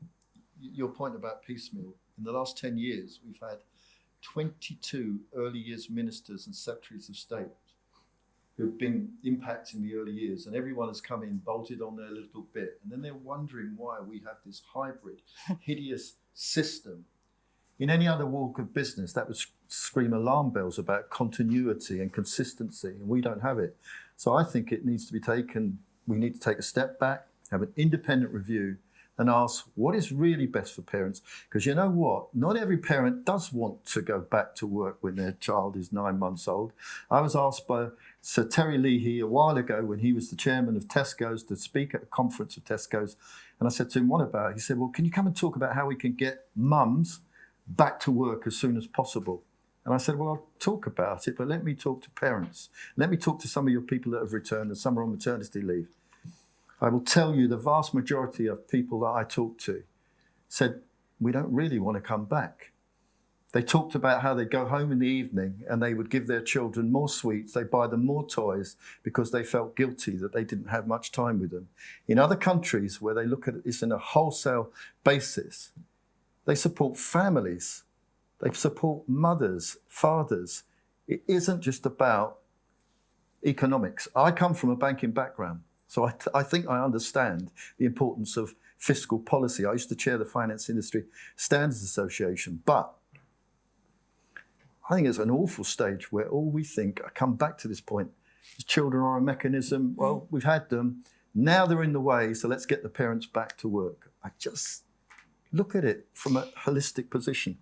Your point about piecemeal, in the last 10 years, we've had 22 early years ministers and secretaries of state who've been impacting the early years, and everyone has come in, bolted on their little bit, and then they're wondering why we have this hybrid, hideous system. In any other walk of business, that would scream alarm bells about continuity and consistency, and we don't have it. So I think it needs to be taken. We need to take a step back, have an independent review, and ask what is really best for parents. Because you know what? Not every parent does want to go back to work when their child is 9 months old. I was asked by Sir Terry Leahy a while ago when he was the chairman of Tesco's to speak at a conference of Tesco's. And I said to him, what about it? He said, well, can you come and talk about how we can get mums back to work as soon as possible? And I said, well, I'll talk about it, but let me talk to parents. Let me talk to some of your people that have returned and some are on maternity leave. I will tell you the vast majority of people that I talked to said, we don't really want to come back. They talked about how they'd go home in the evening and they would give their children more sweets, they'd buy them more toys because they felt guilty that they didn't have much time with them. In other countries where they look at this in a wholesale basis, they support families, they support mothers, fathers. It isn't just about economics. I come from a banking background, so I think I understand the importance of fiscal policy. I used to chair the Finance Industry Standards Association, but I think it's an awful stage where all we think, I come back to this point, children are a mechanism. Well, we've had them. Now they're in the way, so let's get the parents back to work. I just look at it from a holistic position.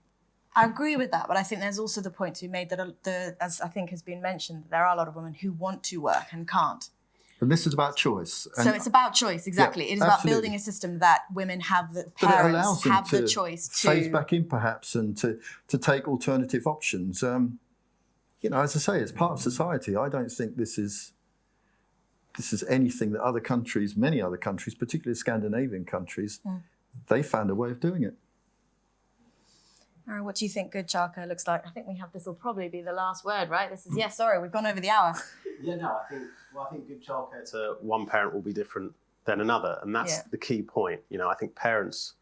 I agree with that, but I think there's also the point to be made that, as I think has been mentioned, there are a lot of women who want to work and can't. And this is about choice. So it's about choice, exactly. Yeah, it is about absolutely. building a system that women have, that But it parents allows them have to the choice phase to back in perhaps and to take alternative options. You know, as I say, it's part of society. I don't think this is anything that other countries, many other countries, particularly Scandinavian countries, they found a way of doing it. What do you think good childcare looks like? I think this will probably be the last word, right? This is, sorry, we've gone over the hour. Yeah, no, I think good childcare to one parent will be different than another. And that's the key point. You know, I think parents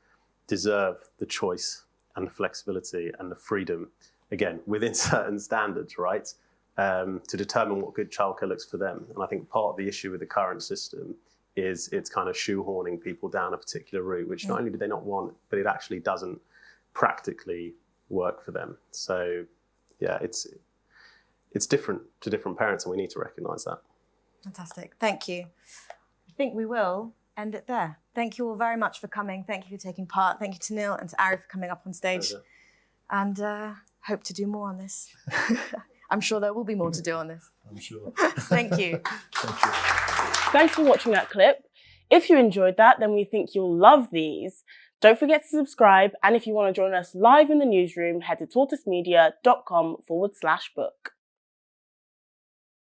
deserve the choice and the flexibility and the freedom, again, within certain standards, right? To determine what good childcare looks for them. And I think part of the issue with the current system is it's kind of shoehorning people down a particular route, which not only do they not want, but it actually doesn't practically work for them. So yeah, it's different to different parents and we need to recognise that. Fantastic. Thank you. I think we will end it there. Thank you all very much for coming. Thank you for taking part. Thank you to Neil and to Ari for coming up on stage. Pleasure. And hope to do more on this. I'm sure there will be more to do on this. I'm sure. Thank you. Thank you. Thanks for watching that clip. If you enjoyed that, then we think you'll love these. Don't forget to subscribe, and if you want to join us live in the newsroom, head to tortoisemedia.com/book.